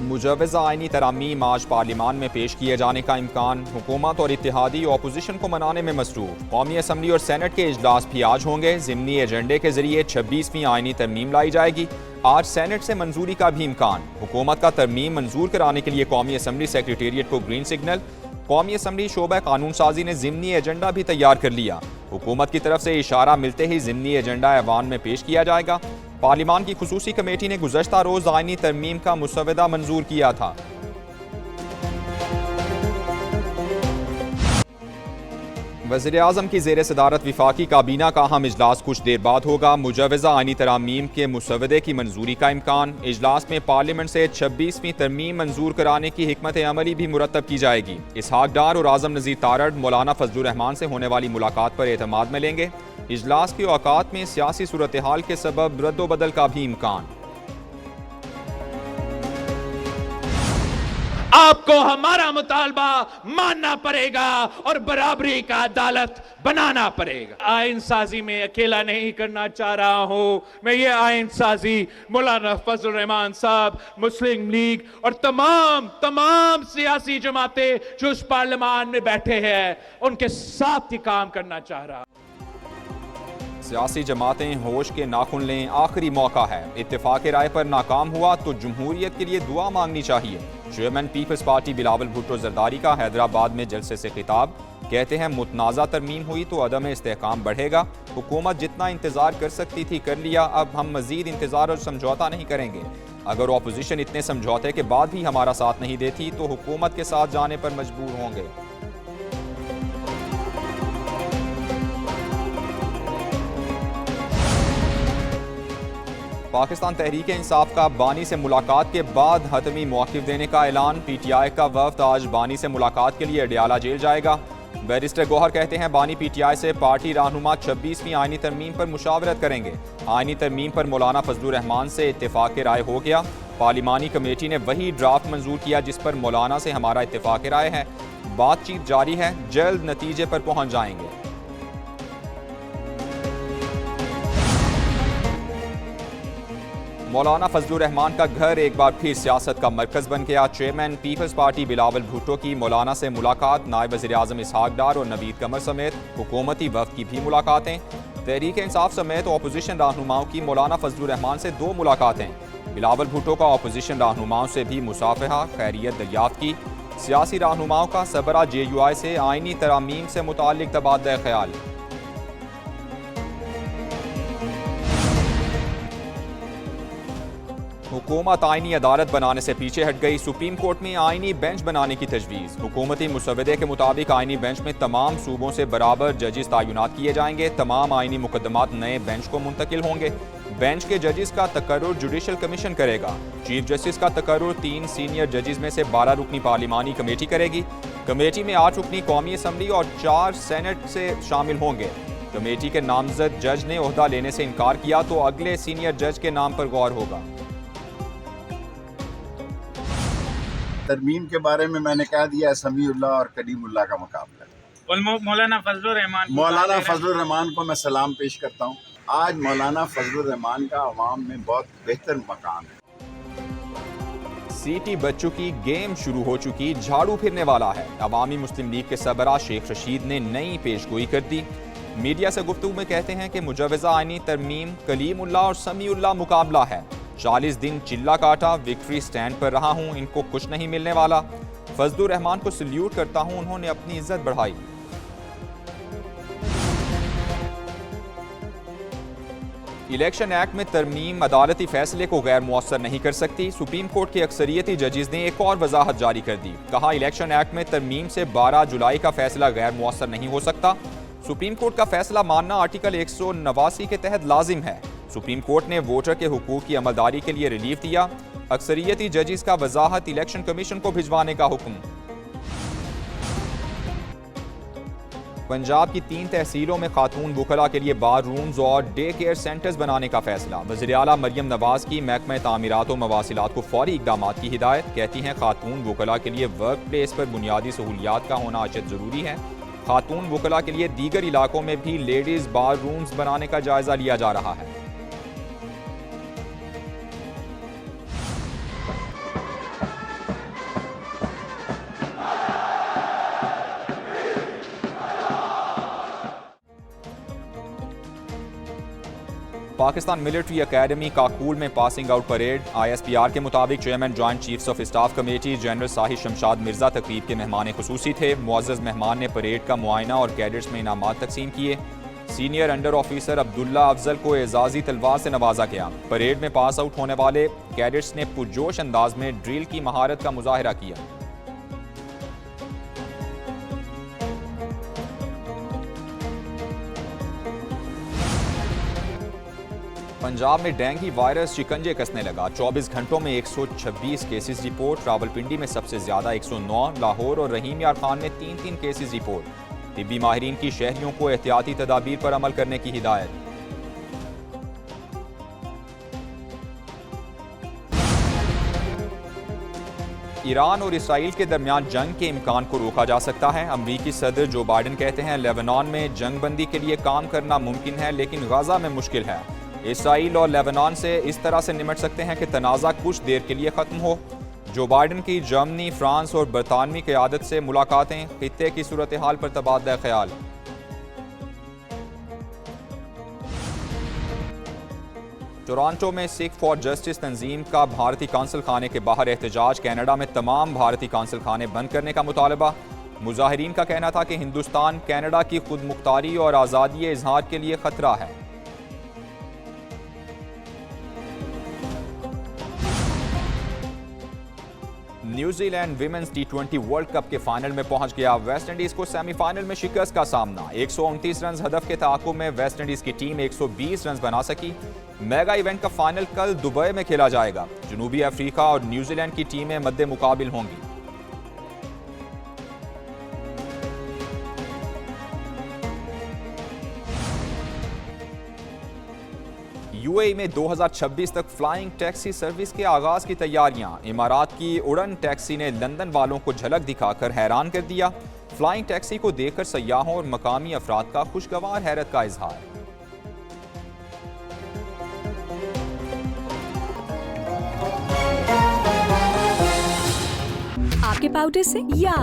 मुजवज़ा आइनी तरामीम आज पार्लिमान में पेश किए जाने का इम्कान। हुकूमत और इत्तेहादी अपोजिशन को मनाने में मसरूफ। कौमी असम्बली और सेनेट के इजलास भी आज होंगे। ज़िमनी एजेंडे के जरिए 26वीं आइनी तरमीम लाई जाएगी। आज सेनेट से मंजूरी का भी इम्कान। हुकूमत का तरमीम मंजूर कराने के लिए कौमी असम्बली सेक्रेटेरिएट को ग्रीन सिग्नल। कौमी असम्बली शोबा कानून साजी ने ज़िमनी एजेंडा भी तैयार कर लिया। हुकूमत की तरफ से इशारा मिलते ही ज़िमनी एजेंडा ऐवान में पेश किया जाएगा। पार्लिमान की खुसूसी कमेटी ने गुज़श्ता रोज़ आइनी तरमीम का मुसवदा मंजूर किया था। वज़ीर-ए-आज़म की ज़ेर सदारत विफाकी काबीना का अहम इजलास कुछ देर बाद होगा। मुजवज़ा आइनी तरामीम के मुसवदे की मंजूरी का इम्कान। इजलास में पार्लियामेंट से 26वीं तरमीम मंजूर कराने की हिकमत अमली भी मुरतब की जाएगी। इसहाक डार और आज़म नज़ीर तारड़ मौलाना फजलुर रहमान से होने वाली मुलाकात पर एतमाद में लेंगे। इजलास के औकात में सियासी सूरत हाल के सबब रद्दोबदल का भी इम्कान। आपको हमारा मुतालबा मानना पड़ेगा और बराबरी का अदालत बनाना पड़ेगा। आइन साजी में अकेला नहीं करना चाह रहा हूं मैं। ये आइन साजी मौलाना फजलुर रहमान साहब, मुस्लिम लीग और तमाम सियासी जमातें जो उस पार्लियामान में बैठे हैं उनके साथ ही काम करना चाह रहा। सियासी जमातें होश के नाखुन लें, आखिरी मौका है। इत्तेफाक राय पर नाकाम हुआ तो जमहूरियत के लिए दुआ मांगनी चाहिए। Chairman people's party Bilawal Bhutto Zardari का हैदराबाद में जलसे से खिताब। कहते हैं मुतनाज़ा तरमीम हुई तो अदम इस्तेहकाम बढ़ेगा। हुकूमत जितना इंतज़ार कर सकती थी कर लिया, अब हम मज़ीद इंतज़ार और समझौता नहीं करेंगे। अगर अपोजिशन इतने समझौते के बाद भी हमारा साथ नहीं देती तो हुकूमत के साथ जाने पर मजबूर होंगे। पाकिस्तान तहरीक इंसाफ का बानी से मुलाकात के बाद हतमी मौक़िफ़ देने का ऐलान। PTI का वफ़द आज बानी से मुलाकात के लिए अडियाला जेल जाएगा। बैरिस्टर गौहर कहते हैं बानी PTI से पार्टी रहनुमा 26वीं आइनी तरमीम पर मुशावरत करेंगे। आइनी तरमीम पर मौलाना फजलुर रहमान से इत्तेफाक राय हो गया। पार्लिमानी कमेटी ने वही ड्राफ्ट मंजूर किया जिस पर मौलाना से हमारा इत्तेफाक राय है। बातचीत जारी है, जल्द नतीजे पर पहुँच जाएंगे। मौलाना फजलुर रहमान का घर एक बार फिर सियासत का मरकज़ बन गया। Chairman people's party Bilawal Bhutto की मौलाना से मुलाकात। नायब वज़ीर-ए-आज़म इसहाक डार और नवीद कमर समेत हुकूमती वफ़द की भी मुलाकातें। तहरीक इंसाफ समेत अपोजिशन रहनुमाओं की मौलाना फजलुर रहमान से 2 मुलाकातें। बिलावल भुट्टो का अपोजिशन रहनुमाओं से भी मुसाफहा खैरियत दरियाफ्त की। सियासी रहनुमाओं का सबरा JUI से आइनी तरामीम से मुताल्लिक तबादला ख्याल। हुकूमत आइनी अदालत बनाने से पीछे हट गई। सुप्रीम कोर्ट में आइनी बेंच बनाने की तजवीज़। हुकूमती मुसवदे के मुताबिक आइनी बेंच में तमाम सूबों से बराबर जजिस तैनात किए जाएंगे। तमाम आइनी मुकदमात नए बेंच को मुंतकिल होंगे। बेंच के जजिस का तकर्रुर जुडिशल कमीशन करेगा। चीफ जस्टिस का तकर्रुर 3 सीनियर जजिस में से 12 रुकनी पार्लिमानी कमेटी करेगी। कमेटी में 8 रुकनी कौमी असम्बली और 4 सेनेट से शामिल होंगे। कमेटी के नामजद जज ने ओहदा लेने से इनकार किया तो अगले सीनियर जज के नाम पर गौर होगा। तरमीम के बारे में मैंने कह दिया, समीउल्लाह और कलीमुल्लाह का मुकाबला। मौलाना फजलुर रहमान को मैं सलाम पेश करता हूँ। आज मौलाना फजलुर रहमान का अवाम में बहुत बेहतर मकाम है। सीटी बच्चों की गेम शुरू हो चुकी, झाड़ू फिरने वाला है। अवामी मुस्लिम लीग के सरबराह शेख रशीद ने नई पेशगोई कर दी। मीडिया से गुफ्तगू में कहते हैं कि मुजवज़ा आइनी तरमीम कलीमुल्लाह और समीउल्लाह मुकाबला है। 40 दिन चिल्ला काटा, विक्ट्री स्टैंड पर रहा हूं, इनको कुछ नहीं मिलने वाला। फजलुर रहमान को सल्यूट करता हूं, उन्होंने अपनी इज्जत बढ़ाई। इलेक्शन एक्ट में तरमीम अदालती फैसले को गैर मुअस्सर नहीं कर सकती। सुप्रीम कोर्ट के अक्सरियती जजिस ने एक और वजाहत जारी कर दी। कहा इलेक्शन एक्ट में तरमीम से 12 जुलाई का फैसला गैर मुअस्सर नहीं हो सकता। सुप्रीम कोर्ट का फैसला मानना आर्टिकल 189 के तहत लाजिम है। सुप्रीम कोर्ट ने वोटर के हुकूक की अमलदारी के लिए रिलीफ दिया। अक्सरियती जजिस का वजाहत इलेक्शन कमीशन को भिजवाने का हुक्म। पंजाब की 3 तहसीलों में खातून वुकला के लिए बार रूम्स और डे केयर सेंटर्स बनाने का फैसला। वज़ीर आला मरियम नवाज की महकमा तामीरात और मवासिलात को फौरी इक़दामात की हिदायत। कहती हैं खातून वुकला के लिए वर्क प्लेस पर बुनियादी सहूलियात का होना अशद ज़रूरी है। खातून वुकला के लिए दीगर इलाकों में भी लेडीज़ बार रूम्स बनाने का जायज़ा लिया जा रहा है। पाकिस्तान मिलिट्री एकेडमी काकूल में पासिंग आउट परेड। ISPR के मुताबिक chairman joint chiefs of staff committee general Sahib Shamshad Mirza तकरीब के मेहमान खुसूसी थे। मुअज़्ज़ज़ मेहमान ने परेड का मुआयना और कैडेट्स में इनामात तकसीम किए। Senior under officer Abdullah Afzal को एजाजी तलवार से नवाजा गया। परेड में पास आउट होने वाले कैडेट्स ने पुरजोश अंदाज में ड्रिल की महारत का मुजाहिरा किया। पंजाब में डेंगू वायरस शिकंजे कसने लगा। 24 घंटों में 126 केसेस रिपोर्ट। रावलपिंडी में सबसे ज्यादा 109, लाहौर और रहीम यार खान में 3-3 केसेस रिपोर्ट। तिब्बी माहिरीन की शहरियों को एहतियाती तदाबीर पर अमल करने की हिदायत। ईरान और इसराइल के दरमियान जंग के इम्कान को रोका जा सकता है। अमरीकी सदर जो बाइडन कहते हैं लेबनान में जंग बंदी के लिए काम करना मुमकिन है, लेकिन गाजा में मुश्किल है। इसराइल और लेबनान से इस तरह से निमट सकते हैं कि तनाज़ा कुछ देर के लिए ख़त्म हो। जो बाइडन की जर्मनी, फ्रांस और बरतानवी क़यादत से मुलाकातें, खित्ते की सूरत हाल पर तबादला ख्याल। टोरंटो में सिख फॉर जस्टिस तंजीम का भारतीय कांसल खाने के बाहर एहतजाज। कनाडा में तमाम भारतीय कांसल खाने बंद करने का मुतालबा। मुजाहिरीन का कहना था कि हिंदुस्तान कनाडा की खुद मुख्तारी और आज़ादी इजहार के लिए खतरा है। New Zealand women's T20 world cup के फाइनल में पहुंच गया। वेस्ट इंडीज को सेमीफाइनल में शिकस्त का सामना। 129 रन हदफ के ताक़ुब में वेस्ट इंडीज की टीम 120 रन बना सकी। मेगा इवेंट का फाइनल कल दुबई में खेला जाएगा। जनूबी अफ्रीका और न्यूजीलैंड की टीमें मद्दे मुकाबिल होंगी। UAE में 2026 तक फ्लाइंग टैक्सी सर्विस के आगाज की तैयारियां। इमारात की उड़न टैक्सी ने लंदन वालों को झलक दिखाकर हैरान कर दिया। फ्लाइंग टैक्सी को देखकर सयाहों और मकामी अफराद का खुशगवार हैरत का इजहार। आपके पाउडर से या